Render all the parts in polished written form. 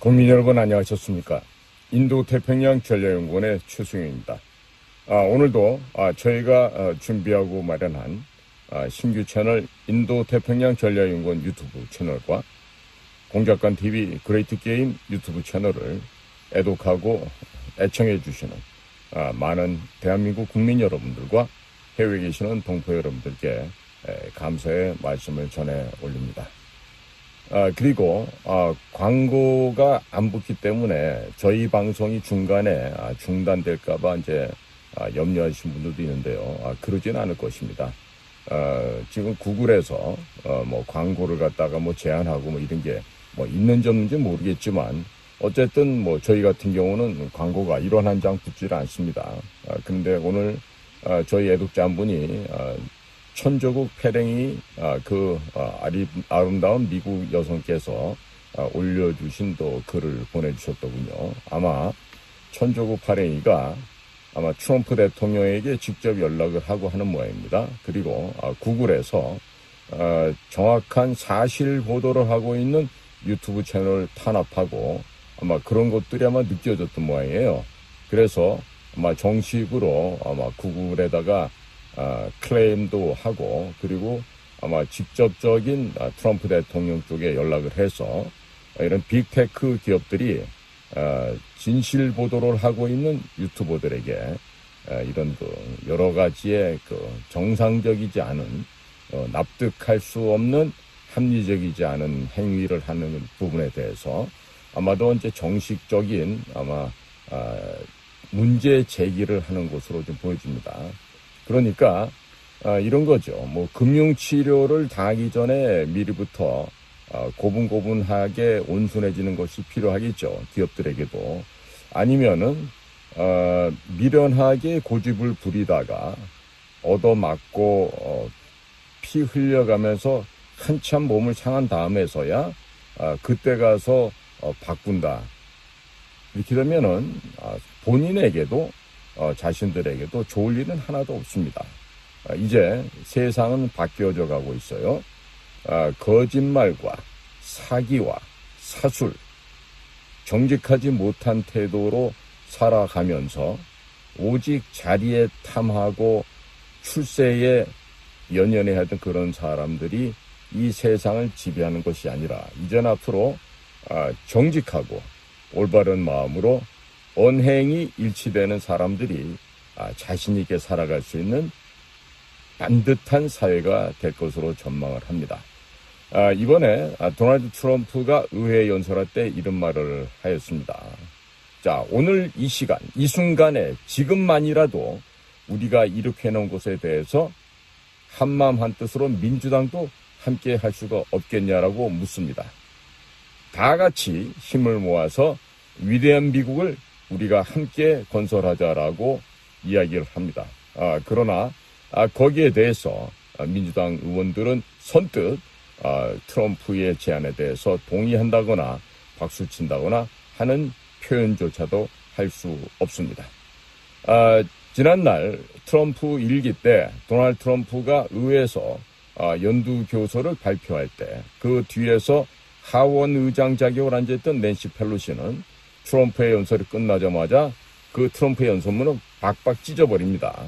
국민 여러분 안녕하셨습니까? 인도태평양 전략연구원의 최승윤입니다. 오늘도 저희가 준비하고 마련한 신규 채널 인도태평양 전략연구원 유튜브 채널과 공작관TV 그레이트게임 유튜브 채널을 애독하고 애청해 주시는 많은 대한민국 국민 여러분들과 해외에 계시는 동포 여러분들께 감사의 말씀을 전해 올립니다. 그리고 광고가 안 붙기 때문에 저희 방송이 중간에 중단될까봐 이제 염려하시는 분들도 있는데요. 그러진 않을 것입니다. 지금 구글에서 뭐 광고를 갖다가 뭐 제한하고 뭐 이런 게 뭐 있는지 없는지 모르겠지만 어쨌든 뭐 저희 같은 경우는 광고가 1원 한 장 붙지를 않습니다. 그런데 오늘 저희 애독자 한 분이 천조국 패랭이 아름다운 미국 여성께서 올려주신 또 글을 보내주셨더군요. 아마 천조국 패랭이가 아마 트럼프 대통령에게 직접 연락을 하고 하는 모양입니다. 그리고 구글에서 정확한 사실 보도를 하고 있는 유튜브 채널을 탄압하고 아마 그런 것들이 아마 느껴졌던 모양이에요. 그래서 아마 정식으로 아마 구글에다가 클레임도 하고 그리고 아마 직접적인 트럼프 대통령 쪽에 연락을 해서 이런 빅테크 기업들이 진실 보도를 하고 있는 유튜버들에게 이런 여러 가지의 정상적이지 않은 납득할 수 없는 합리적이지 않은 행위를 하는 부분에 대해서 아마도 이제 정식적인 문제 제기를 하는 것으로 좀 보여집니다. 그러니까 이런 거죠. 뭐 금융치료를 당하기 전에 미리부터 고분고분하게 온순해지는 것이 필요하겠죠. 기업들에게도. 아니면은 미련하게 고집을 부리다가 얻어맞고 피 흘려가면서 한참 몸을 상한 다음에서야 그때 가서 바꾼다. 이렇게 되면은 본인에게도 자신들에게도 좋을 일은 하나도 없습니다. 이제 세상은 바뀌어져 가고 있어요. 거짓말과 사기와 사술, 정직하지 못한 태도로 살아가면서 오직 자리에 탐하고 출세에 연연해 하던 그런 사람들이 이 세상을 지배하는 것이 아니라 이젠 앞으로 정직하고 올바른 마음으로 언행이 일치되는 사람들이 자신 있게 살아갈 수 있는 반듯한 사회가 될 것으로 전망을 합니다. 이번에 도널드 트럼프가 의회 연설할 때 이런 말을 하였습니다. 자, 오늘 이 시간, 이 순간에 지금만이라도 우리가 이렇게 해놓은 것에 대해서 한마음 한뜻으로 민주당도 함께 할 수가 없겠냐라고 묻습니다. 다 같이 힘을 모아서 위대한 미국을 우리가 함께 건설하자라고 이야기를 합니다. 그러나 거기에 대해서 민주당 의원들은 선뜻 트럼프의 제안에 대해서 동의한다거나 박수친다거나 하는 표현조차도 할 수 없습니다. 지난날 트럼프 일기 때 도널드 트럼프가 의회에서 연두교서를 발표할 때 그 뒤에서 하원 의장 자격을 앉아있던 낸시 펠로시는 트럼프의 연설이 끝나자마자 그 트럼프의 연설문을 박박 찢어버립니다.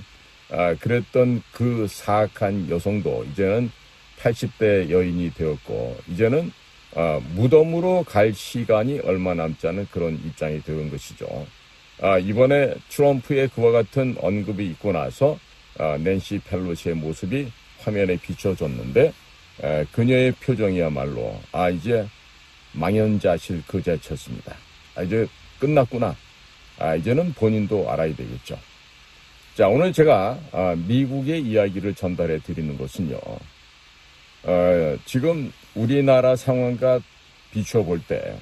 그랬던 그 사악한 여성도 이제는 80대 여인이 되었고 이제는 무덤으로 갈 시간이 얼마 남지 않은 그런 입장이 되는 것이죠. 이번에 트럼프의 그와 같은 언급이 있고 나서 낸시 펠로시의 모습이 화면에 비춰졌는데 그녀의 표정이야말로 이제 망연자실 그 자체였습니다. 이제 끝났구나. 이제는 본인도 알아야 되겠죠. 자, 오늘 제가 미국의 이야기를 전달해 드리는 것은요. 지금 우리나라 상황과 비춰볼 때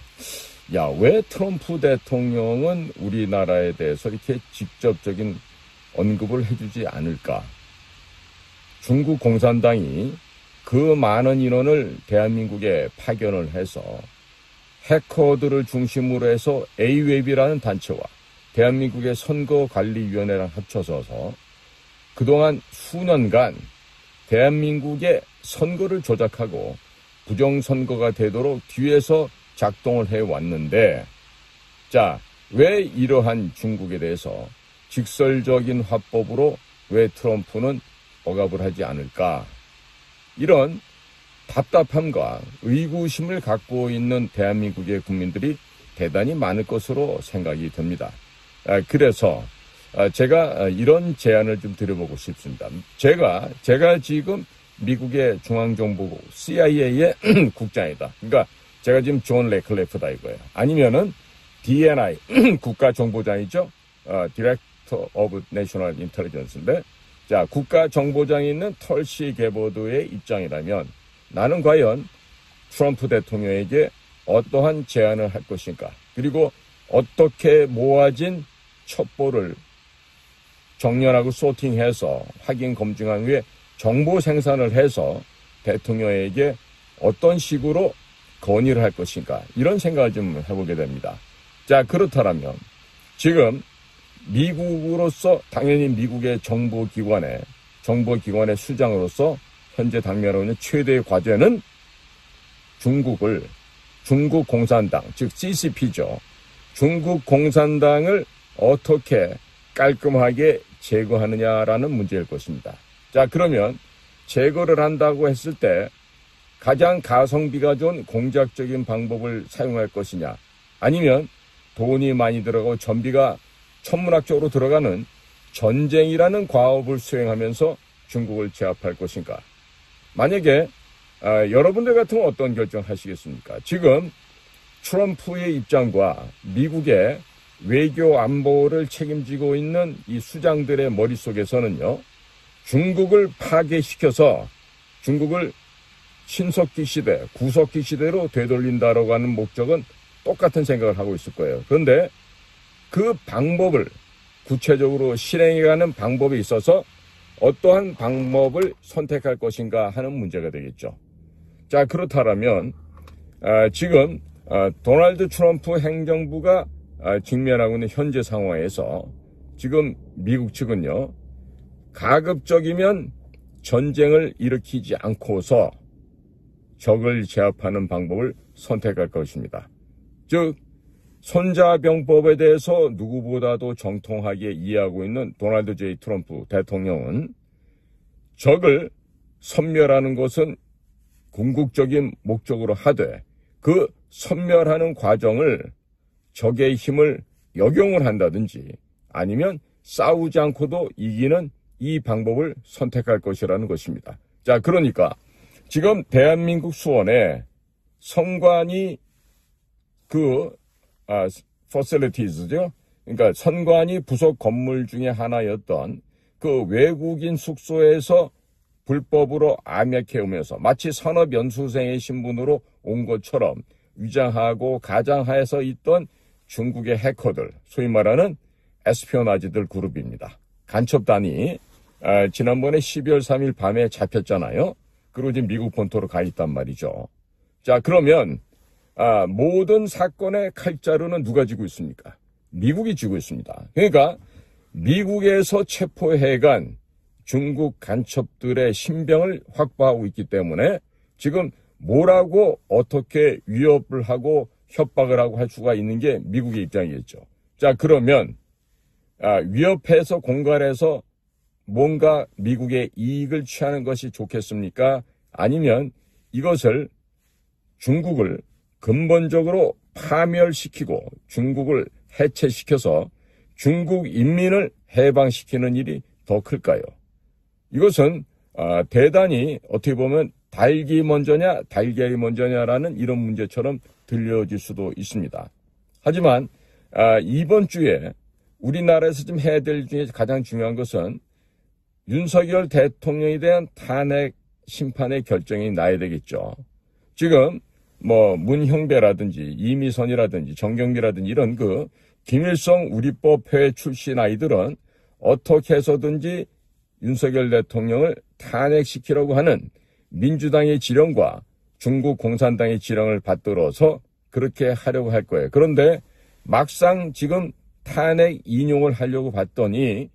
왜 트럼프 대통령은 우리나라에 대해서 이렇게 직접적인 언급을 해주지 않을까? 중국 공산당이 그 많은 인원을 대한민국에 파견을 해서 해커들을 중심으로 해서 A웹이라는 단체와 대한민국의 선거관리위원회랑 합쳐서서 그동안 수년간 대한민국의 선거를 조작하고 부정선거가 되도록 뒤에서 작동을 해왔는데, 자, 왜 이러한 중국에 대해서 직설적인 화법으로 왜 트럼프는 억압을 하지 않을까? 이런 답답함과 의구심을 갖고 있는 대한민국의 국민들이 대단히 많을 것으로 생각이 듭니다. 그래서 제가 이런 제안을 좀 드려보고 싶습니다. 제가 지금 미국의 중앙정보국 CIA의 국장이다. 그러니까 제가 지금 존 레클레프다 이거예요. 아니면은 DNI 국가정보장이죠. Director of National Intelligence인데, 자, 국가정보장이 있는 털시 게버드의 입장이라면 나는 과연 트럼프 대통령에게 어떠한 제안을 할 것인가? 그리고 어떻게 모아진 첩보를 정렬하고 소팅해서 확인 검증한 후에 정보 생산을 해서 대통령에게 어떤 식으로 건의를 할 것인가? 이런 생각을 좀 해보게 됩니다. 자, 그렇다면 지금 미국으로서 당연히 미국의 정보기관의 수장으로서 현재 당면하고 있는 최대의 과제는 중국 공산당, 즉 CCP죠. 중국 공산당을 어떻게 깔끔하게 제거하느냐라는 문제일 것입니다. 자, 그러면 제거를 한다고 했을 때 가장 가성비가 좋은 공작적인 방법을 사용할 것이냐, 아니면 돈이 많이 들어가고 전비가 천문학적으로 들어가는 전쟁이라는 과업을 수행하면서 중국을 제압할 것인가? 만약에 여러분들 같으면 어떤 결정하시겠습니까? 지금 트럼프의 입장과 미국의 외교 안보를 책임지고 있는 이 수장들의 머릿속에서는요, 중국을 파괴시켜서 중국을 신석기 시대, 구석기 시대로 되돌린다라고 하는 목적은 똑같은 생각을 하고 있을 거예요. 그런데 그 방법을 구체적으로 실행해가는 방법에 있어서 어떠한 방법을 선택할 것인가 하는 문제가 되겠죠. 자, 그렇다면 지금 도널드 트럼프 행정부가 직면하고 있는 현재 상황에서 지금 미국 측은요, 가급적이면 전쟁을 일으키지 않고서 적을 제압하는 방법을 선택할 것입니다. 즉, 손자병법에 대해서 누구보다도 정통하게 이해하고 있는 도널드 J. 트럼프 대통령은 적을 섬멸하는 것은 궁극적인 목적으로 하되 그 섬멸하는 과정을 적의 힘을 역용을 한다든지 아니면 싸우지 않고도 이기는 이 방법을 선택할 것이라는 것입니다. 자, 그러니까 지금 대한민국 수원에 선관위 facilities죠. 그러니까 선관위 부속 건물 중에 하나였던 그 외국인 숙소에서 불법으로 암약해 오면서 마치 산업연수생의 신분으로 온 것처럼 위장하고 가장하에서 있던 중국의 해커들, 소위 말하는 에스피오나지들 그룹입니다. 간첩단이 지난번에 12월 3일 밤에 잡혔잖아요. 그리고 지금 미국 본토로 가 있단 말이죠. 자, 그러면 모든 사건의 칼자루는 누가 쥐고 있습니까? 미국이 쥐고 있습니다. 그러니까 미국에서 체포해간 중국 간첩들의 신병을 확보하고 있기 때문에 지금 뭐라고 어떻게 위협을 하고 협박을 하고 할 수가 있는 게 미국의 입장이겠죠. 자, 그러면 위협해서 공갈해서 뭔가 미국의 이익을 취하는 것이 좋겠습니까? 아니면 이것을 중국을 근본적으로 파멸시키고 중국을 해체시켜서 중국 인민을 해방시키는 일이 더 클까요? 이것은 대단히 어떻게 보면 닭이 먼저냐 달걀이 먼저냐라는 이런 문제처럼 들려질 수도 있습니다. 하지만 이번 주에 우리나라에서 좀 해야 될 중에 가장 중요한 것은 윤석열 대통령에 대한 탄핵 심판의 결정이 나야 되겠죠. 지금 문형배라든지 이미선이라든지 정경미라든지 이런 김일성 우리법회 출신 아이들은 어떻게 해서든지 윤석열 대통령을 탄핵시키려고 하는 민주당의 지령과 중국 공산당의 지령을 받들어서 그렇게 하려고 할 거예요. 그런데 막상 지금 탄핵 인용을 하려고 봤더니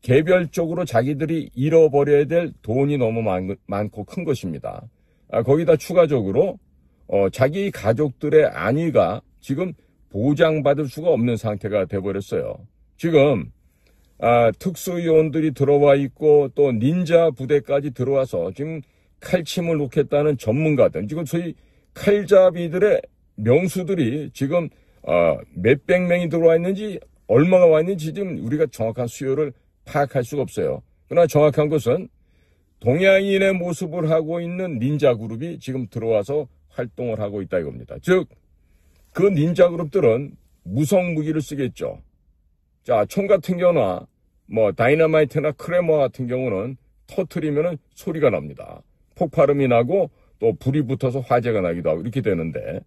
개별적으로 자기들이 잃어버려야 될 돈이 너무 많고 큰 것입니다. 거기다 추가적으로 자기 가족들의 안위가 지금 보장받을 수가 없는 상태가 돼버렸어요. 지금 특수요원들이 들어와 있고 또 닌자 부대까지 들어와서 지금 칼침을 놓겠다는 전문가들, 지금 소위 칼잡이들의 명수들이 지금 몇백 명이 들어와 있는지 얼마가 와 있는지 지금 우리가 정확한 수요를 파악할 수가 없어요. 그러나 정확한 것은 동양인의 모습을 하고 있는 닌자 그룹이 지금 들어와서 활동을 하고 있다 이겁니다. 즉, 그 닌자 그룹들은 무성 무기를 쓰겠죠. 자, 총 같은 경우나 다이너마이트나 크레머 같은 경우는 터트리면은 소리가 납니다. 폭발음이 나고 또 불이 붙어서 화재가 나기도 하고 이렇게 되는데,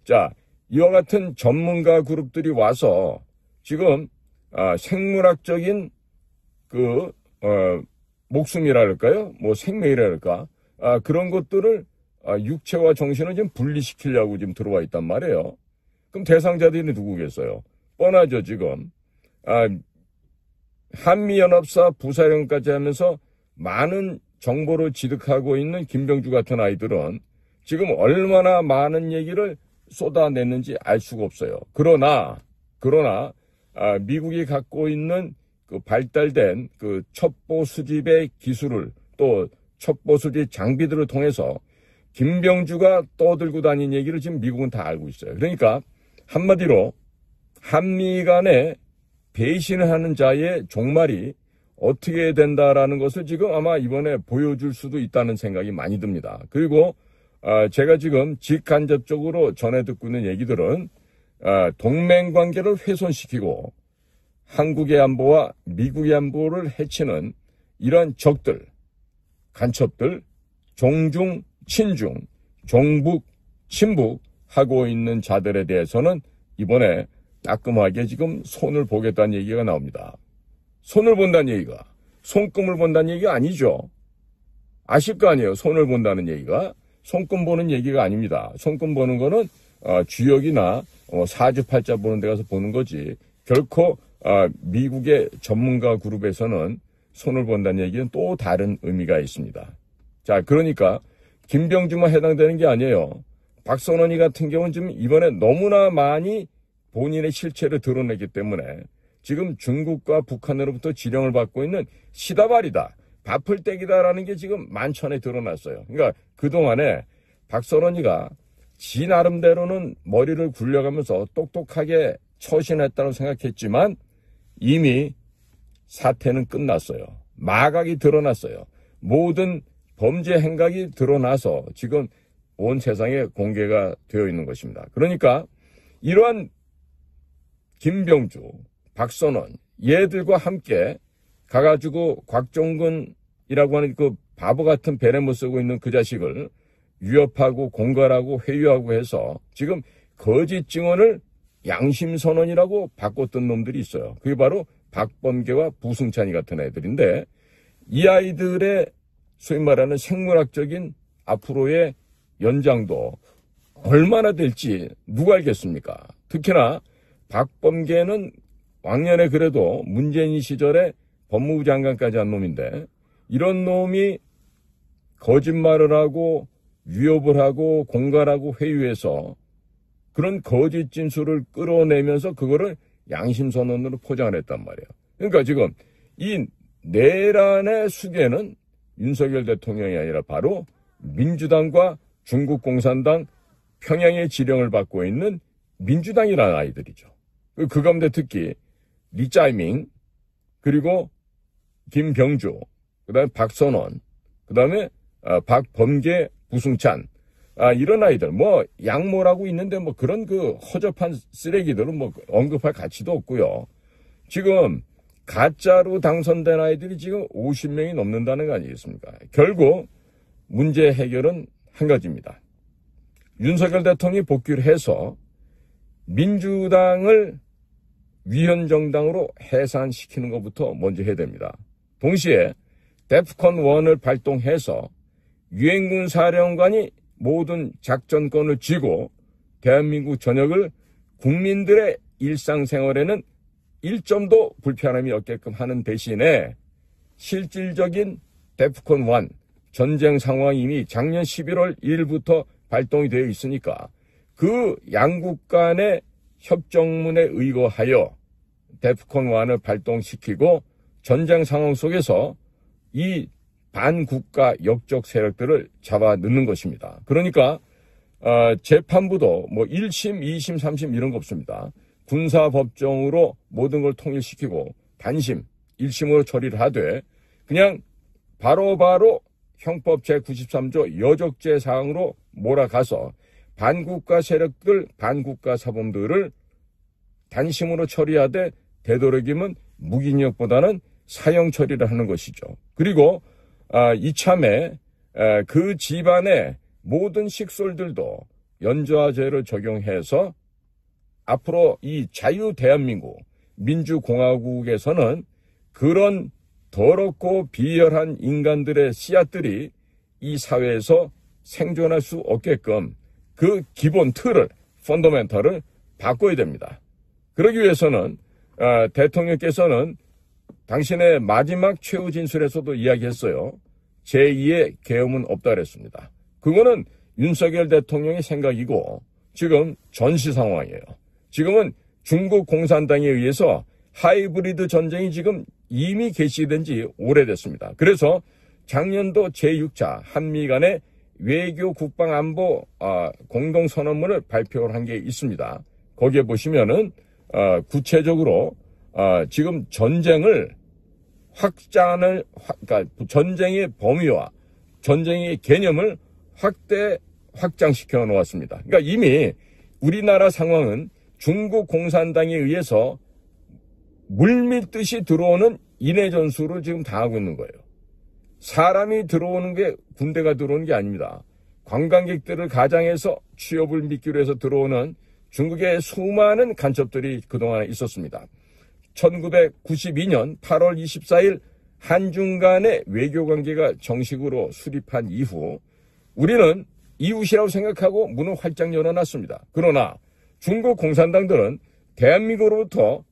자, 이와 같은 전문가 그룹들이 와서 지금 생물학적인 목숨이랄까요? 생명이랄까? 그런 것들을 육체와 정신을 좀 분리시키려고 지금 들어와 있단 말이에요. 그럼 대상자들이 누구겠어요? 뻔하죠, 지금. 한미연합사 부사령까지 하면서 많은 정보를 취득하고 있는 김병주 같은 아이들은 지금 얼마나 많은 얘기를 쏟아냈는지 알 수가 없어요. 그러나 미국이 갖고 있는 그 발달된 그 첩보 수집의 기술을 또 첩보 수집 장비들을 통해서 김병주가 떠들고 다닌 얘기를 지금 미국은 다 알고 있어요. 그러니까 한마디로 한미 간에 배신을 하는 자의 종말이 어떻게 된다라는 것을 지금 아마 이번에 보여줄 수도 있다는 생각이 많이 듭니다. 그리고 제가 지금 직간접적으로 전해 듣고 있는 얘기들은 동맹관계를 훼손시키고 한국의 안보와 미국의 안보를 해치는 이런 적들, 간첩들, 종중, 친중, 종북, 친북 하고 있는 자들에 대해서는 이번에 따끔하게 지금 손을 보겠다는 얘기가 나옵니다. 손을 본다는 얘기가 손금을 본다는 얘기가 아니죠. 아실 거 아니에요. 손을 본다는 얘기가 손금 보는 얘기가 아닙니다. 손금 보는 거는 주역이나 사주팔자 보는 데 가서 보는 거지, 결코 미국의 전문가 그룹에서는 손을 본다는 얘기는 또 다른 의미가 있습니다. 자, 그러니까 김병주만 해당되는 게 아니에요. 박선원이 같은 경우는 지금 이번에 너무나 많이 본인의 실체를 드러내기 때문에 지금 중국과 북한으로부터 지령을 받고 있는 시다발이다, 바풀떼기다라는 게 지금 만천에 드러났어요. 그러니까 그동안에 박선원이가 지 나름대로는 머리를 굴려가면서 똑똑하게 처신했다고 생각했지만 이미 사태는 끝났어요. 마각이 드러났어요. 모든 범죄 행각이 드러나서 지금 온 세상에 공개가 되어 있는 것입니다. 그러니까 이러한 김병주, 박선원 얘들과 함께 가가지고 곽종근이라고 하는 그 바보 같은 베레모 쓰고 있는 그 자식을 위협하고 공갈하고 회유하고 해서 지금 거짓 증언을 양심선언이라고 바꿨던 놈들이 있어요. 그게 바로 박범계와 부승찬이 같은 애들인데, 이 아이들의 소위 말하는 생물학적인 앞으로의 연장도 얼마나 될지 누가 알겠습니까? 특히나 박범계는 왕년에 그래도 문재인 시절에 법무부 장관까지 한 놈인데, 이런 놈이 거짓말을 하고 위협을 하고 공갈하고 회유해서 그런 거짓 진술을 끌어내면서 그거를 양심선언으로 포장을 했단 말이에요. 그러니까 지금 이 내란의 수괴는 윤석열 대통령이 아니라 바로 민주당과 중국 공산당 평양의 지령을 받고 있는 민주당이라는 아이들이죠. 그 가운데 특히 리짜이밍, 그리고 김병주, 그다음에 박선원, 그다음에 박범계, 부승찬, 이런 아이들, 양모라고 있는데 그런 그 허접한 쓰레기들은 언급할 가치도 없고요. 지금 가짜로 당선된 아이들이 지금 50명이 넘는다는 거 아니겠습니까? 결국 문제 해결은 한 가지입니다. 윤석열 대통령이 복귀를 해서 민주당을 위헌정당으로 해산시키는 것부터 먼저 해야 됩니다. 동시에 데프콘 1을 발동해서 유엔군 사령관이 모든 작전권을 쥐고 대한민국 전역을 국민들의 일상생활에는 1점도 불편함이 없게끔 하는 대신에 실질적인 데프콘 1 전쟁 상황이 이미 작년 11월 1일부터 발동이 되어 있으니까 그 양국 간의 협정문에 의거하여 데프콘 1을 발동시키고 전쟁 상황 속에서 이 반국가 역적 세력들을 잡아 넣는 것입니다. 그러니까 재판부도 뭐 1심, 2심, 3심 이런 거 없습니다. 군사법정으로 모든 걸 통일시키고 단심, 1심으로 처리를 하되 그냥 바로바로 형법 제93조 여적죄 사항으로 몰아가서 반국가 세력들, 반국가 사범들을 단심으로 처리하되 되도록이면 무기징역보다는 사형 처리를 하는 것이죠. 그리고 이참에 그 집안의 모든 식솔들도 연좌죄를 적용해서 앞으로 이 자유 대한민국 민주공화국에서는 그런 더럽고 비열한 인간들의 씨앗들이 이 사회에서 생존할 수 없게끔 그 기본 틀을, 펀더멘털을 바꿔야 됩니다. 그러기 위해서는 대통령께서는 당신의 마지막 최후 진술에서도 이야기했어요. 제2의 계엄은 없다 그랬습니다. 그거는 윤석열 대통령의 생각이고 지금 전시 상황이에요. 지금은 중국 공산당에 의해서 하이브리드 전쟁이 지금 이미 개시된 지 오래됐습니다. 그래서 작년도 제6차 한미 간의 외교 국방 안보 공동선언문을 발표를 한 게 있습니다. 거기에 보시면은 구체적으로 지금 전쟁을 그러니까 전쟁의 범위와 전쟁의 개념을 확장시켜 놓았습니다. 그러니까 이미 우리나라 상황은 중국 공산당에 의해서 물밀듯이 들어오는 인해 전술을 지금 당하고 있는 거예요. 사람이 들어오는 게 군대가 들어오는 게 아닙니다. 관광객들을 가장해서 취업을 미끼로 해서 들어오는 중국의 수많은 간첩들이 그동안에 있었습니다. 1992년 8월 24일 한중 간의 외교관계가 정식으로 수립한 이후 우리는 이웃이라고 생각하고 문을 활짝 열어놨습니다. 그러나 중국 공산당들은 대한민국으로부터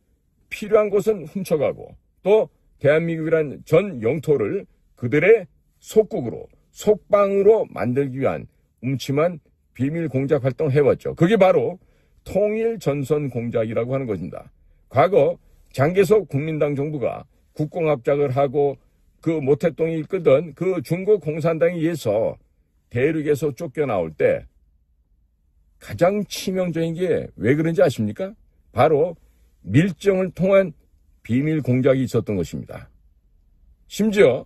필요한 곳은 훔쳐가고 또 대한민국이란 전 영토를 그들의 속국으로 속방으로 만들기 위한 음침한 비밀 공작 활동을 해왔죠. 그게 바로 통일전선 공작이라고 하는 것입니다. 과거 장개석 국민당 정부가 국공합작을 하고 그 모태똥이 이끌던 그 중국 공산당에 의해서 대륙에서 쫓겨나올 때 가장 치명적인 게 왜 그런지 아십니까? 바로 밀정을 통한 비밀 공작이 있었던 것입니다. 심지어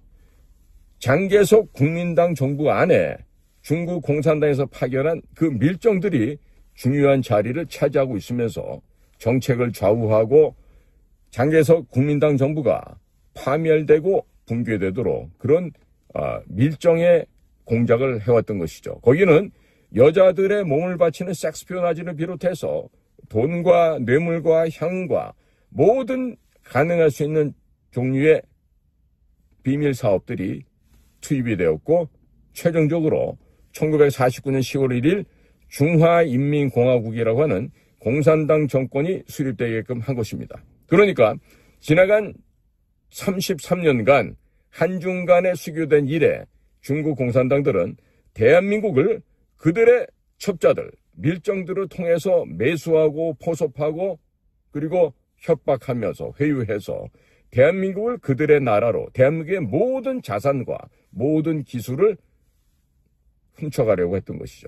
장개석 국민당 정부 안에 중국 공산당에서 파견한 그 밀정들이 중요한 자리를 차지하고 있으면서 정책을 좌우하고 장개석 국민당 정부가 파멸되고 붕괴되도록 그런 밀정의 공작을 해왔던 것이죠. 거기는 여자들의 몸을 바치는 섹스피오나지를 비롯해서 돈과 뇌물과 향과 모든 가능할 수 있는 종류의 비밀 사업들이 투입이 되었고 최종적으로 1949년 10월 1일 중화인민공화국이라고 하는 공산당 정권이 수립되게끔 한 것입니다. 그러니까 지나간 33년간 한중 간에 수교된 이래 중국 공산당들은 대한민국을 그들의 첩자들, 밀정들을 통해서 매수하고 포섭하고 그리고 협박하면서 회유해서 대한민국을 그들의 나라로 대한민국의 모든 자산과 모든 기술을 훔쳐가려고 했던 것이죠.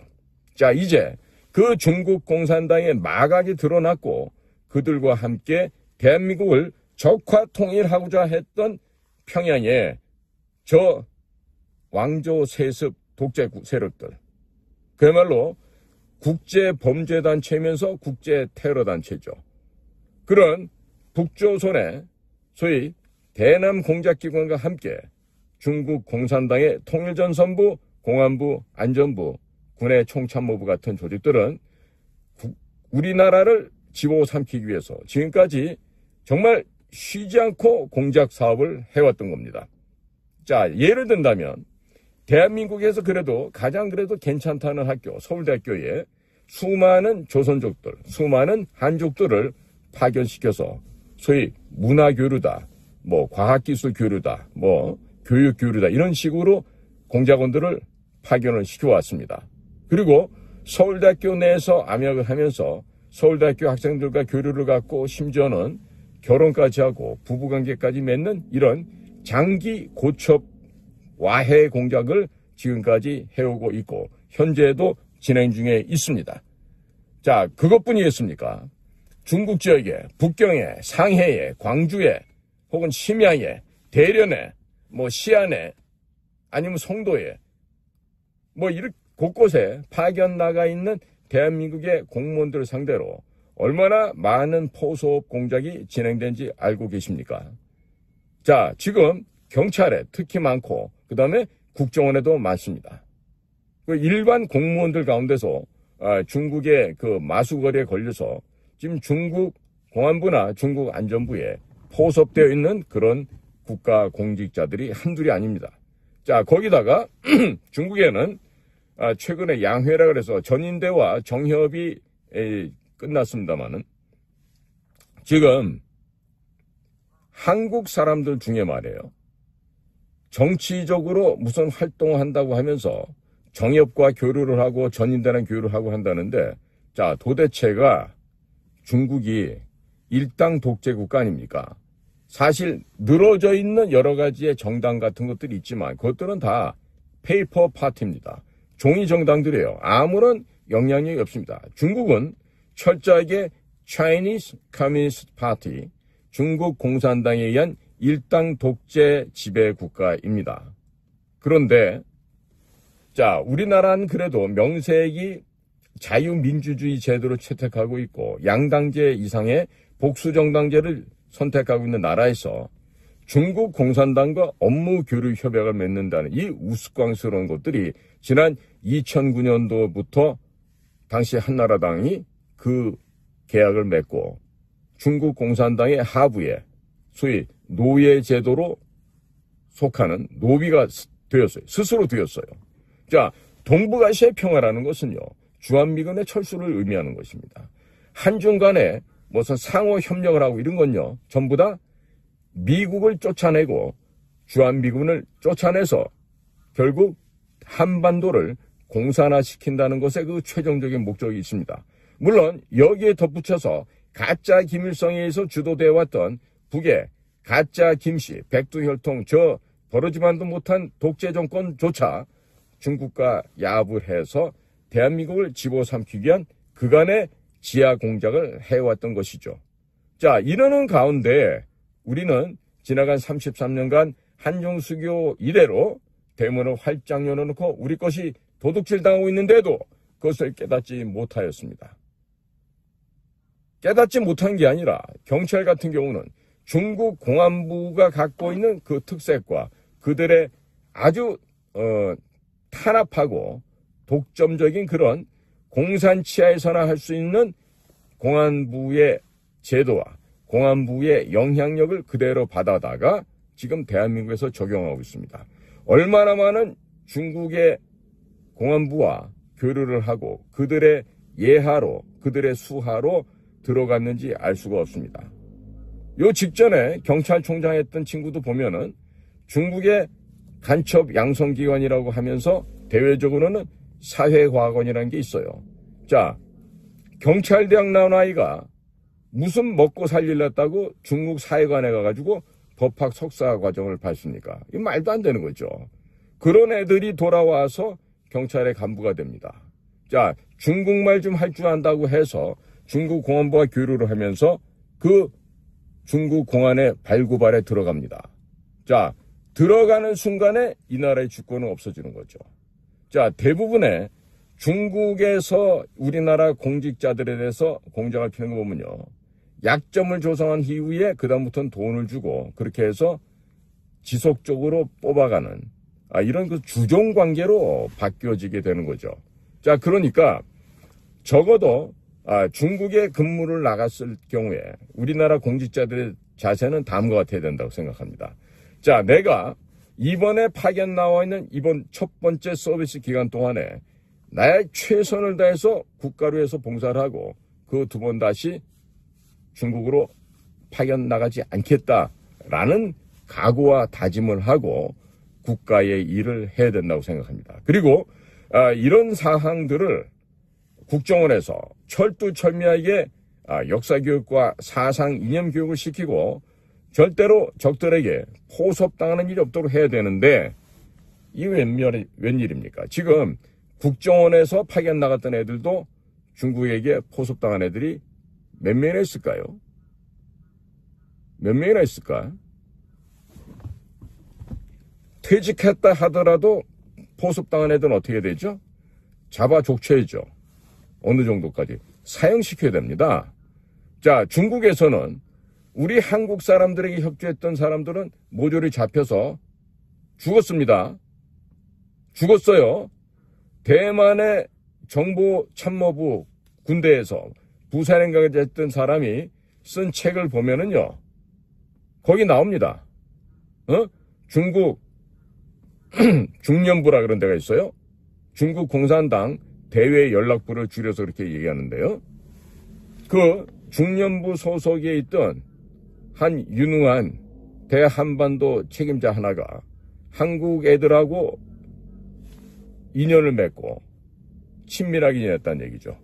자, 이제 그 중국 공산당의 마각이 드러났고 그들과 함께 대한민국을 적화 통일하고자 했던 평양의 저 왕조 세습 독재 세력들, 그야말로 국제범죄단체면서 국제테러단체죠. 그런 북조선의 소위 대남 공작기관과 함께 중국 공산당의 통일전선부, 공안부, 안전부, 군의 총참모부 같은 조직들은 우리나라를 집어삼키기 위해서 지금까지 정말 쉬지 않고 공작 사업을 해왔던 겁니다. 자, 예를 든다면 대한민국에서 그래도 가장 괜찮다는 학교, 서울대학교에 수많은 조선족들, 수많은 한족들을 파견시켜서 소위 문화교류다, 과학기술교류다, 교육교류다 이런 식으로 공작원들을 파견을 시켜왔습니다. 그리고 서울대학교 내에서 암약을 하면서 서울대학교 학생들과 교류를 갖고 심지어는 결혼까지 하고 부부관계까지 맺는 이런 장기 고첩 와해 공작을 지금까지 해오고 있고 현재도 진행 중에 있습니다. 자, 그것뿐이겠습니까? 중국 지역에, 북경에, 상해에, 광주에, 혹은 심야에, 대련에, 시안에, 아니면 송도에, 이렇게 곳곳에 파견 나가 있는 대한민국의 공무원들을 상대로 얼마나 많은 포섭 공작이 진행된지 알고 계십니까? 자, 지금 경찰에 특히 많고, 그 다음에 국정원에도 많습니다. 일반 공무원들 가운데서 중국의 그 마수거리에 걸려서 지금 중국 공안부나 중국 안전부에 포섭되어 있는 그런 국가 공직자들이 한둘이 아닙니다. 자, 거기다가 중국에는 최근에 양회라 그래서 전인대와 정협이 끝났습니다만은 지금 한국 사람들 중에 말이에요. 정치적으로 무슨 활동을 한다고 하면서 정협과 교류를 하고 전인대랑 교류를 하고 한다는데, 자, 도대체가 중국이 일당 독재 국가 아닙니까? 사실 늘어져 있는 여러 가지의 정당 같은 것들이 있지만 그것들은 다 페이퍼 파티입니다. 종이 정당들이에요. 아무런 영향력이 없습니다. 중국은 철저하게 Chinese Communist Party, 중국 공산당에 의한 일당 독재 지배 국가입니다. 그런데 자, 우리나라는 그래도 명색이 자유민주주의 제도를 채택하고 있고 양당제 이상의 복수정당제를 선택하고 있는 나라에서 중국 공산당과 업무 교류 협약을 맺는다는 이 우스꽝스러운 것들이 지난 2009년도부터 당시 한나라당이 그 계약을 맺고 중국 공산당의 하부에 소위 노예 제도로 속하는 노비가 되었어요. 스스로 되었어요. 자, 동북아시아의 평화라는 것은요, 주한미군의 철수를 의미하는 것입니다. 한중 간에 무슨 상호 협력을 하고 이런 건요, 전부 다 미국을 쫓아내고 주한미군을 쫓아내서 결국 한반도를 공산화시킨다는 것에 그 최종적인 목적이 있습니다. 물론 여기에 덧붙여서 가짜 김일성에 의해서 주도되어 왔던 북의 가짜 김씨, 백두혈통 저 버러지만도 못한 독재 정권조차 중국과 야합을 해서 대한민국을 집어삼키기 위한 그간의 지하 공작을 해왔던 것이죠. 자, 이러는 가운데 우리는 지나간 33년간 한중수교 이래로 대문을 활짝 열어놓고 우리 것이 도둑질 당하고 있는데도 그것을 깨닫지 못하였습니다. 깨닫지 못한 게 아니라 경찰 같은 경우는 중국 공안부가 갖고 있는 그 특색과 그들의 아주 탄압하고 독점적인 그런 공산 치하에서나 할 수 있는 공안부의 제도와 공안부의 영향력을 그대로 받아다가 지금 대한민국에서 적용하고 있습니다. 얼마나 많은 중국의 공안부와 교류를 하고 그들의 예하로 그들의 수하로 들어갔는지 알 수가 없습니다. 요 직전에 경찰총장 했던 친구도 보면은 중국의 간첩 양성기관이라고 하면서 대외적으로는 사회과학원이라는 게 있어요. 자, 경찰대학 나온 아이가 무슨 먹고 살릴랬다고 중국 사회관에 가가지고 법학 석사 과정을 밟습니까? 이거 말도 안 되는 거죠. 그런 애들이 돌아와서 경찰의 간부가 됩니다. 자, 중국말 좀 할 줄 안다고 해서 중국 공안부와 교류를 하면서 그 중국 공안의 발구발에 들어갑니다. 자, 들어가는 순간에 이 나라의 주권은 없어지는 거죠. 자, 대부분의 중국에서 우리나라 공직자들에 대해서 공작을 피는 거 보면요, 약점을 조성한 이후에 그다음부터는 돈을 주고 그렇게 해서 지속적으로 뽑아가는 이런 그 주종 관계로 바뀌어지게 되는 거죠. 자, 그러니까 적어도 중국에 근무를 나갔을 경우에 우리나라 공직자들의 자세는 다음과 같아야 된다고 생각합니다. 자, 내가 이번에 파견 나와 있는 이번 첫 번째 서비스 기간 동안에 나의 최선을 다해서 국가로 해서 봉사를 하고 그 두 번 다시 중국으로 파견 나가지 않겠다라는 각오와 다짐을 하고 국가의 일을 해야 된다고 생각합니다. 그리고 이런 사항들을 국정원에서 철두철미하게 역사교육과 사상 이념 교육을 시키고 절대로 적들에게 포섭당하는 일이 없도록 해야 되는데 이게 웬일입니까? 지금 국정원에서 파견 나갔던 애들도 중국에게 포섭당한 애들이 몇 명이나 있을까요? 몇 명이나 있을까? 퇴직했다 하더라도 포섭당한 애들은 어떻게 되죠? 잡아 족쳐야죠. 어느 정도까지? 사형시켜야 됩니다. 자, 중국에서는 우리 한국 사람들에게 협조했던 사람들은 모조리 잡혀서 죽었습니다. 죽었어요. 대만의 정보참모부 군대에서 부사령관까지 했던 사람이 쓴 책을 보면은요, 거기 나옵니다. 중국 중연부라 그런 데가 있어요. 중국 공산당 대외 연락부를 줄여서 그렇게 얘기하는데요. 그 중연부 소속에 있던 한 유능한 대한반도 책임자 하나가 한국 애들하고 인연을 맺고 친밀하게 지냈다는 얘기죠.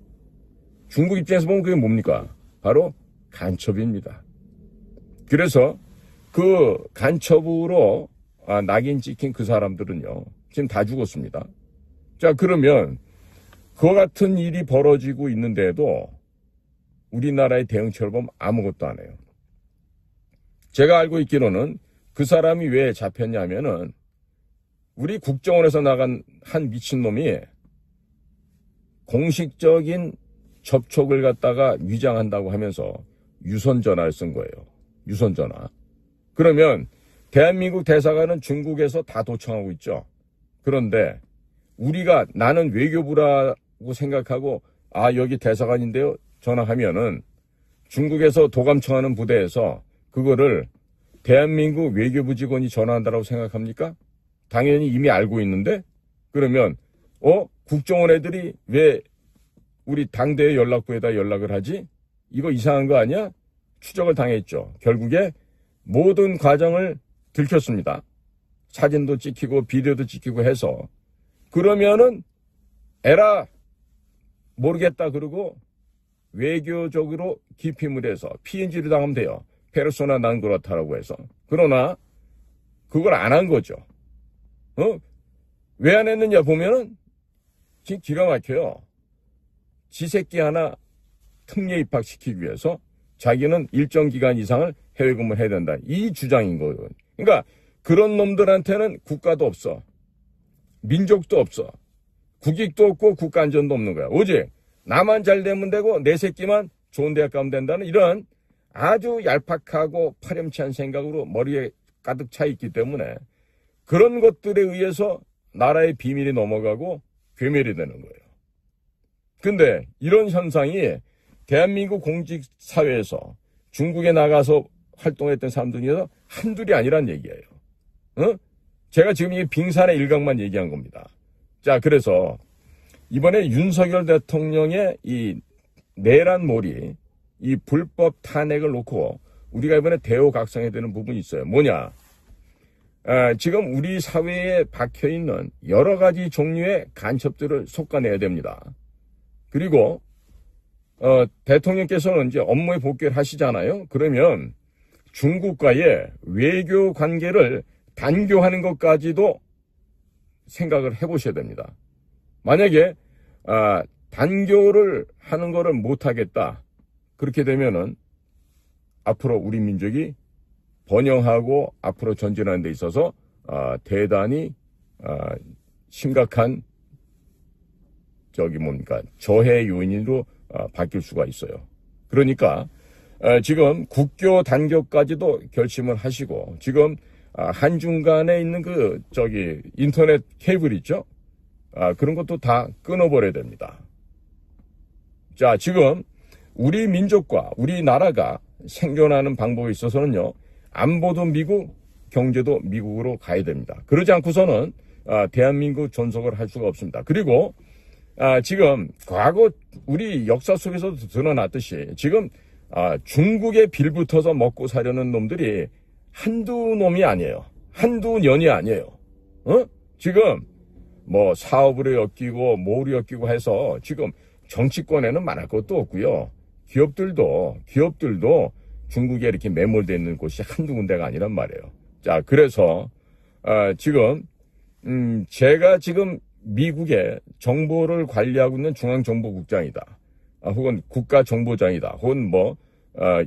중국 입장에서 보면 그게 뭡니까? 바로 간첩입니다. 그래서 그 간첩으로 낙인 찍힌 그 사람들은요, 지금 다 죽었습니다. 자, 그러면 그와 같은 일이 벌어지고 있는데도 우리나라의 대응처를 보면 아무것도 안 해요. 제가 알고 있기로는 그 사람이 왜 잡혔냐면은 우리 국정원에서 나간 한 미친놈이 공식적인 접촉을 갖다가 위장한다고 하면서 유선전화를 쓴 거예요. 유선전화. 그러면 대한민국 대사관은 중국에서 다 도청하고 있죠. 그런데 우리가 나는 외교부라고 생각하고 여기 대사관인데요 전화하면은 중국에서 도감청하는 부대에서 그거를 대한민국 외교부 직원이 전화한다고 생각합니까? 당연히 이미 알고 있는데 그러면 국정원 애들이 왜 우리 당대의 연락부에다 연락을 하지? 이거 이상한 거 아니야? 추적을 당했죠. 결국에 모든 과정을 들켰습니다. 사진도 찍히고 비디오도 찍히고 해서 그러면은 에라 모르겠다 그러고 외교적으로 기피물 해서 PNG를 당하면 돼요. 페르소나 난 그렇다라고 해서. 그러나 그걸 안 한 거죠. 왜 안 했느냐 보면은 지금 기가 막혀요. 지 새끼 하나 특례 입학시키기 위해서 자기는 일정 기간 이상을 해외 근무를 해야 된다. 이 주장인 거예요. 그러니까 그런 놈들한테는 국가도 없어. 민족도 없어. 국익도 없고 국가 안전도 없는 거야. 오직 나만 잘 되면 되고 내 새끼만 좋은 대학 가면 된다는 이런 아주 얄팍하고 파렴치한 생각으로 머리에 가득 차 있기 때문에 그런 것들에 의해서 나라의 비밀이 넘어가고 괴멸이 되는 거예요. 근데 이런 현상이 대한민국 공직사회에서 중국에 나가서 활동했던 사람들 중에서 한둘이 아니란 얘기예요. 제가 지금 이 빙산의 일각만 얘기한 겁니다. 자, 그래서 이번에 윤석열 대통령의 이 내란몰이 이 불법 탄핵을 놓고 우리가 이번에 대호각성해야 되는 부분이 있어요. 뭐냐? 지금 우리 사회에 박혀있는 여러 가지 종류의 간첩들을 솎아내야 됩니다. 그리고 대통령께서는 이제 업무에 복귀를 하시잖아요. 그러면 중국과의 외교 관계를 단교하는 것까지도 생각을 해보셔야 됩니다. 만약에 단교를 하는 거를 못하겠다. 그렇게 되면은 앞으로 우리 민족이 번영하고 앞으로 전진하는 데 있어서 대단히 심각한 저해 요인으로 바뀔 수가 있어요. 그러니까 지금 국교 단교까지도 결심을 하시고 지금 한중간에 있는 인터넷 케이블 있죠? 그런 것도 다 끊어버려야 됩니다. 자, 지금 우리 민족과 우리나라가 생존하는 방법에 있어서는요, 안보도 미국, 경제도 미국으로 가야 됩니다. 그러지 않고서는 대한민국 존속을 할 수가 없습니다. 그리고 지금 과거 우리 역사 속에서도 드러났듯이 지금 중국에 빌붙어서 먹고 사려는 놈들이 한두 놈이 아니에요. 한두 년이 아니에요. 지금 뭐 사업으로 엮이고 뭐로 엮이고 해서 지금 정치권에는 말할 것도 없고요. 기업들도 중국에 이렇게 매몰되어 있는 곳이 한두 군데가 아니란 말이에요. 자, 그래서 지금 제가 지금 미국의 정보를 관리하고 있는 중앙정보국장이다. 혹은 국가정보장이다. 혹은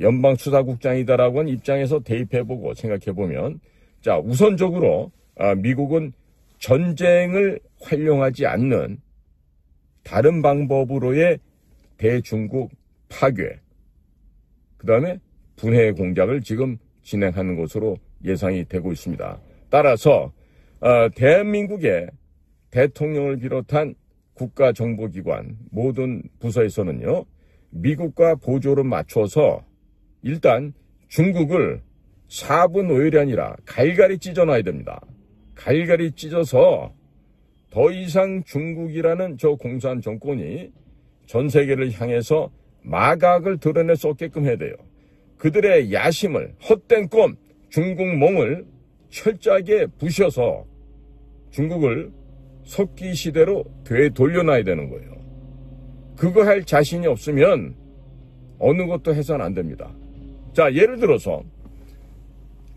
연방수사국장이다라고 하는 입장에서 대입해보고 생각해보면, 자, 우선적으로 미국은 전쟁을 활용하지 않는 다른 방법으로의 대중국 파괴, 그 다음에 분해 공작을 지금 진행하는 것으로 예상이 되고 있습니다. 따라서 대한민국의 대통령을 비롯한 국가정보기관 모든 부서에서는요, 미국과 보조를 맞춰서 일단 중국을 4분 5일이 아니라 갈갈이 찢어놔야 됩니다. 갈갈이 찢어서 더 이상 중국이라는 저 공산 정권이 전 세계를 향해서 마각을 드러낼 수 없게끔 해야 돼요. 그들의 야심을, 헛된 꿈, 중국몽을 철저하게 부셔서 중국을 석기 시대로 되돌려놔야 되는 거예요. 그거 할 자신이 없으면 어느 것도 해서는 안 됩니다. 자, 예를 들어서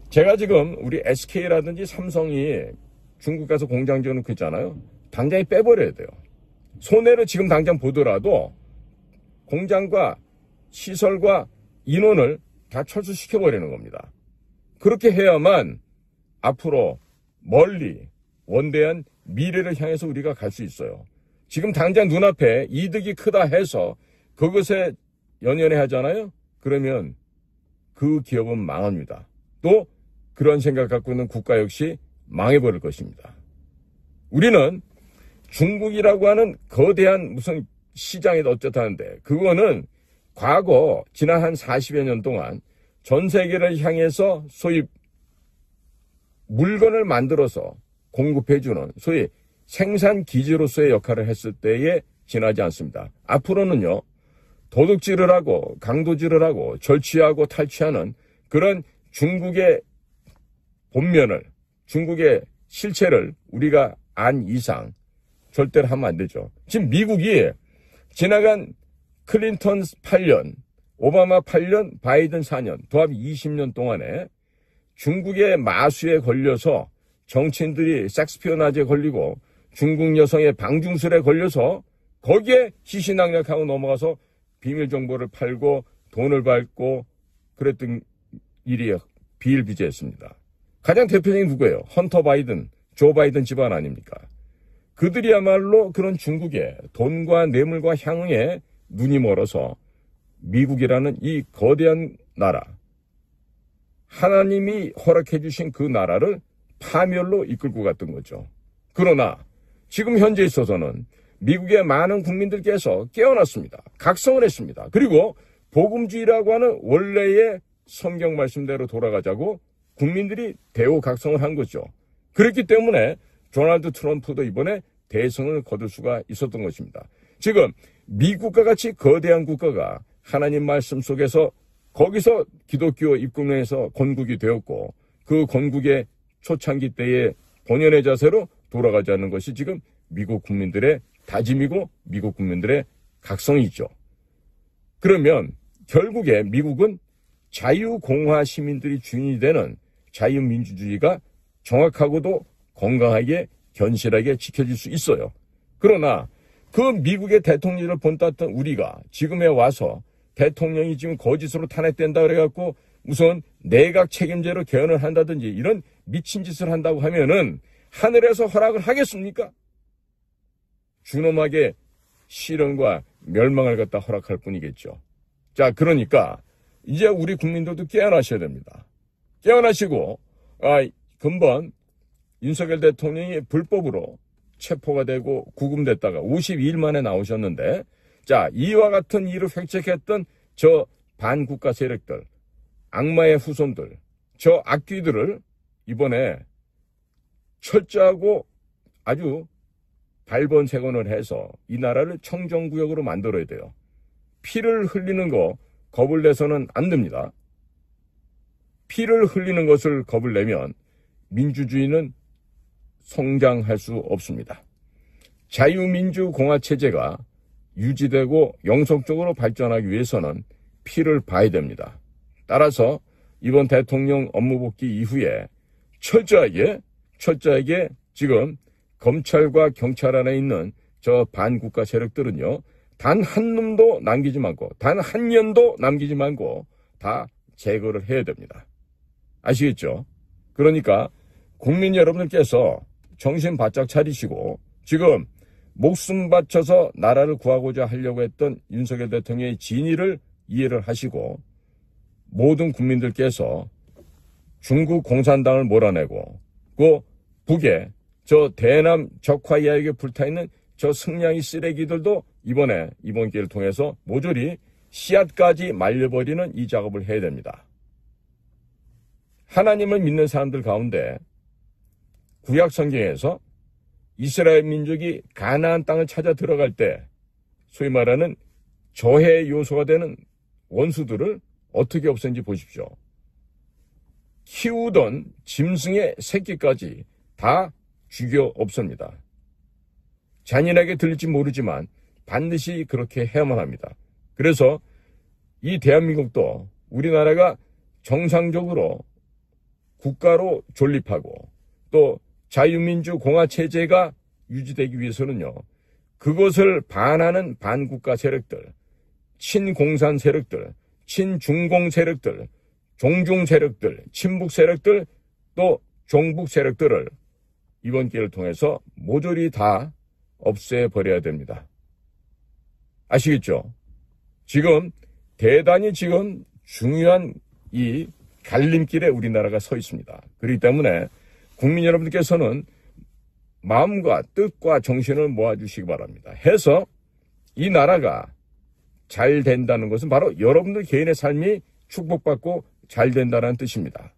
제가 지금 우리 SK라든지 삼성이 중국 가서 공장 지어놓고 있잖아요. 당장에 빼버려야 돼요. 손해를 지금 당장 보더라도 공장과 시설과 인원을 다 철수시켜버리는 겁니다. 그렇게 해야만 앞으로 멀리 원대한 미래를 향해서 우리가 갈 수 있어요. 지금 당장 눈앞에 이득이 크다 해서 그것에 연연해 하잖아요. 그러면 그 기업은 망합니다. 또 그런 생각 갖고 있는 국가 역시 망해버릴 것입니다. 우리는 중국이라고 하는 거대한 무슨 시장이다 어쩌다 하는데, 그거는 과거 지난 한 40여 년 동안 전 세계를 향해서 소위 물건을 만들어서 공급해주는 소위 생산 기지로서의 역할을 했을 때에 지나지 않습니다. 앞으로는요, 도둑질을 하고 강도질을 하고 절취하고 탈취하는 그런 중국의 본면을, 중국의 실체를 우리가 안 이상 절대로 하면 안 되죠. 지금 미국이 지나간 클린턴 8년, 오바마 8년, 바이든 4년, 도합 20년 동안에 중국의 마수에 걸려서 정치인들이 섹스피어나지에 걸리고 중국 여성의 방중술에 걸려서 거기에 시시낙낙하고 넘어가서 비밀 정보를 팔고 돈을 밟고 그랬던 일이 비일비재했습니다. 가장 대표적인 누구예요? 헌터 바이든, 조 바이든 집안 아닙니까? 그들이야말로 그런 중국의 돈과 뇌물과 향응에 눈이 멀어서 미국이라는 이 거대한 나라, 하나님이 허락해 주신 그 나라를 파멸로 이끌고 갔던 거죠. 그러나 지금 현재 있어서는 미국의 많은 국민들께서 깨어났습니다. 각성을 했습니다. 그리고 복음주의라고 하는 원래의 성경 말씀대로 돌아가자고 국민들이 대우각성을 한 거죠. 그렇기 때문에 도널드 트럼프도 이번에 대성을 거둘 수가 있었던 것입니다. 지금 미국과 같이 거대한 국가가 하나님 말씀 속에서 거기서 기독교 입국론에서 건국이 되었고 그 건국의 초창기 때의 본연의 자세로 돌아가자는 것이 지금 미국 국민들의 다짐이고 미국 국민들의 각성이죠. 그러면 결국에 미국은 자유공화 시민들이 주인이 되는 자유민주주의가 정확하고도 건강하게 견실하게 지켜질 수 있어요. 그러나 그 미국의 대통령을 본땄던 우리가 지금에 와서 대통령이 지금 거짓으로 탄핵된다 그래갖고 우선 내각 책임제로 개헌을 한다든지 이런 미친 짓을 한다고 하면은 하늘에서 허락을 하겠습니까? 준엄하게 실현과 멸망을 갖다 허락할 뿐이겠죠. 자, 그러니까 이제 우리 국민들도 깨어나셔야 됩니다. 깨어나시고 근본 윤석열 대통령이 불법으로 체포가 되고 구금됐다가 52일 만에 나오셨는데, 자, 이와 같은 일을 획책했던 저 반국가 세력들, 악마의 후손들, 저 악귀들을 이번에 철저하고 아주 발본색원을 해서 이 나라를 청정구역으로 만들어야 돼요. 피를 흘리는 거 겁을 내서는 안 됩니다. 피를 흘리는 것을 겁을 내면 민주주의는 성장할 수 없습니다. 자유민주공화체제가 유지되고 영속적으로 발전하기 위해서는 피를 봐야 됩니다. 따라서 이번 대통령 업무 복귀 이후에 철저하게 지금 검찰과 경찰 안에 있는 저 반국가 세력들은요, 단 한 놈도 남기지 말고, 단 한 년도 남기지 말고 다 제거를 해야 됩니다. 아시겠죠? 그러니까 국민 여러분들께서 정신 바짝 차리시고 지금 목숨 바쳐서 나라를 구하고자 하려고 했던 윤석열 대통령의 진의를 이해를 하시고 모든 국민들께서 중국 공산당을 몰아내고 그 북에 저 대남 적화 이야기에 불타있는 저 승냥이 쓰레기들도 이번 기회를 통해서 모조리 씨앗까지 말려버리는 이 작업을 해야 됩니다. 하나님을 믿는 사람들 가운데 구약 성경에서 이스라엘 민족이 가나안 땅을 찾아 들어갈 때 소위 말하는 저해 요소가 되는 원수들을 어떻게 없앤지 보십시오. 키우던 짐승의 새끼까지 다 죽여 없습니다. 잔인하게 들릴지 모르지만 반드시 그렇게 해야만 합니다. 그래서 이 대한민국도 우리나라가 정상적으로 국가로 존립하고 또 자유민주 공화 체제가 유지되기 위해서는요, 그것을 반하는 반국가 세력들, 친공산 세력들, 친중공 세력들, 종중 세력들, 친북 세력들, 또 종북 세력들을 이번 기회를 통해서 모조리 다 없애버려야 됩니다. 아시겠죠? 지금 대단히 중요한 이 갈림길에 우리나라가 서 있습니다. 그렇기 때문에 국민 여러분께서는 마음과 뜻과 정신을 모아주시기 바랍니다. 해서 이 나라가 잘 된다는 것은 바로 여러분들 개인의 삶이 축복받고 잘 된다는 뜻입니다.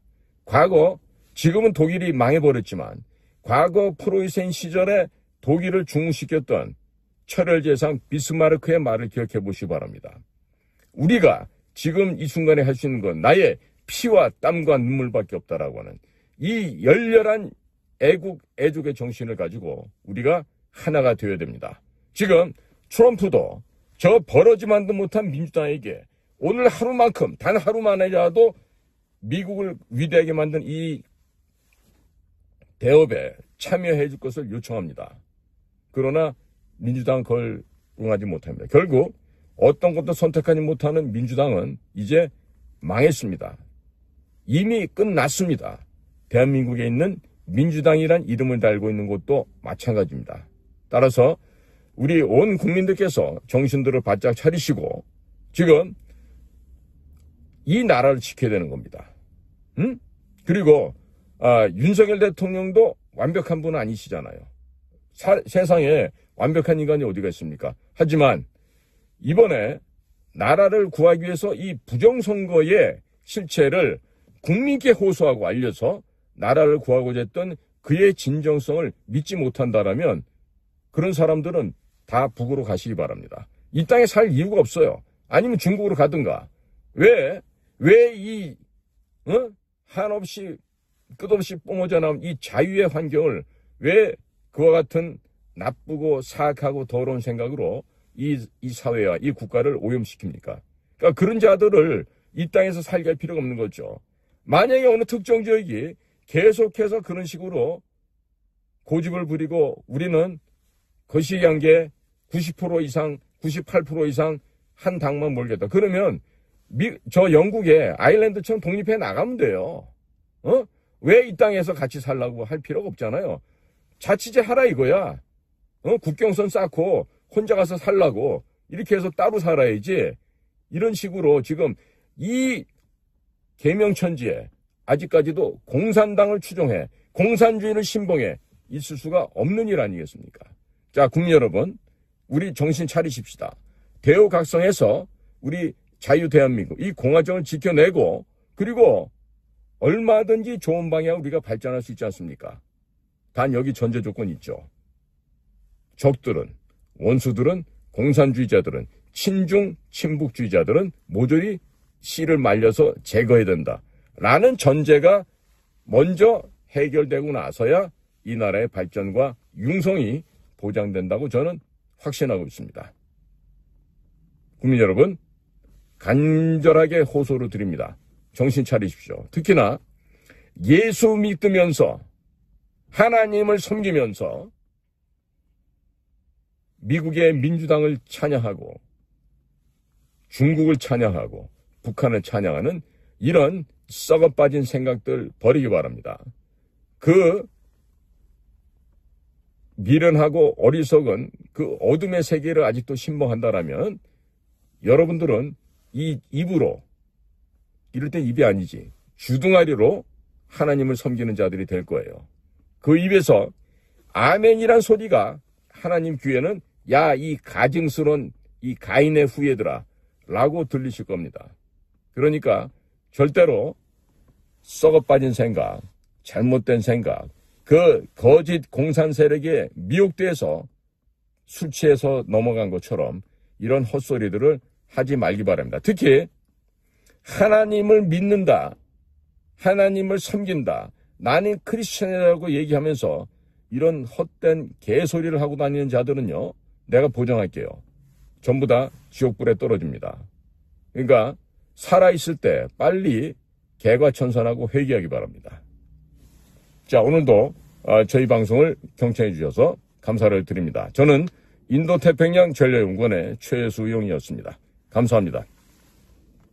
지금은 독일이 망해버렸지만 과거 프로이센 시절에 독일을 중흥시켰던 철혈제상 비스마르크의 말을 기억해 보시기 바랍니다. 우리가 지금 이 순간에 할 수 있는 건 나의 피와 땀과 눈물밖에 없다라고 하는 이 열렬한 애족의 정신을 가지고 우리가 하나가 되어야 됩니다. 지금 트럼프도 저 버러지만도 못한 민주당에게 오늘 하루만큼 단 하루만이라도 미국을 위대하게 만든 이 대업에 참여해 줄 것을 요청합니다. 그러나 민주당은 그걸 응하지 못합니다. 결국 어떤 것도 선택하지 못하는 민주당은 이제 망했습니다. 이미 끝났습니다. 대한민국에 있는 민주당이란 이름을 달고 있는 곳도 마찬가지입니다. 따라서 우리 온 국민들께서 정신들을 바짝 차리시고 지금 이 나라를 지켜야 되는 겁니다. 그리고 윤석열 대통령도 완벽한 분은 아니시잖아요. 세상에 완벽한 인간이 어디가 있습니까? 하지만 이번에 나라를 구하기 위해서 이 부정선거의 실체를 국민께 호소하고 알려서 나라를 구하고자 했던 그의 진정성을 믿지 못한다라면 그런 사람들은 다 북으로 가시기 바랍니다. 이 땅에 살 이유가 없어요. 아니면 중국으로 가든가. 왜 이 한없이 끝없이 뿜어져 나온 이 자유의 환경을 왜 그와 같은 나쁘고 사악하고 더러운 생각으로 이 사회와 이 국가를 오염시킵니까? 그러니까 그런 자들을 이 땅에서 살게 할 필요가 없는 거죠. 만약에 어느 특정 지역이 계속해서 그런 식으로 고집을 부리고 우리는 거시기한게 90% 이상, 98% 이상 한 당만 몰겠다. 그러면 저 영국의 아일랜드처럼 독립해 나가면 돼요. 왜 이 땅에서 같이 살라고 할 필요가 없잖아요. 자치제 하라 이거야. 국경선 쌓고 혼자 가서 살라고 이렇게 해서 따로 살아야지. 이런 식으로 지금 이 계명천지에 아직까지도 공산당을 추종해 공산주의를 신봉해 있을 수가 없는 일 아니겠습니까? 자, 국민 여러분, 우리 정신 차리십시다. 대우각성에서 우리 자유 대한민국 이 공화정을 지켜내고 그리고 얼마든지 좋은 방향으로 우리가 발전할 수 있지 않습니까? 단 여기 전제 조건이 있죠. 적들은, 원수들은, 공산주의자들은, 친중, 친북주의자들은 모조리 씨를 말려서 제거해야 된다. 라는 전제가 먼저 해결되고 나서야 이 나라의 발전과 융성이 보장된다고 저는 확신하고 있습니다. 국민 여러분, 간절하게 호소를 드립니다. 정신 차리십시오. 특히나 예수 믿으면서 하나님을 섬기면서 미국의 민주당을 찬양하고 중국을 찬양하고 북한을 찬양하는 이런 썩어빠진 생각들 버리기 바랍니다. 그 미련하고 어리석은 그 어둠의 세계를 아직도 신봉한다라면 여러분들은 이 입으로, 이럴 땐 입이 아니지, 주둥아리로 하나님을 섬기는 자들이 될 거예요. 그 입에서 아멘이란 소리가 하나님 귀에는 야, 이 가증스러운 이 가인의 후예들아 라고 들리실 겁니다. 그러니까 절대로 썩어빠진 생각, 잘못된 생각, 그 거짓 공산 세력에 미혹돼서 술 취해서 넘어간 것처럼 이런 헛소리들을 하지 말기 바랍니다. 특히 하나님을 믿는다, 하나님을 섬긴다, 나는 크리스천이라고 얘기하면서 이런 헛된 개소리를 하고 다니는 자들은요, 내가 보장할게요. 전부 다 지옥불에 떨어집니다. 그러니까 살아있을 때 빨리 개과천선하고 회개하기 바랍니다. 자, 오늘도 저희 방송을 경청해 주셔서 감사를 드립니다. 저는 인도태평양 전략연구원의 최수용이었습니다. 감사합니다.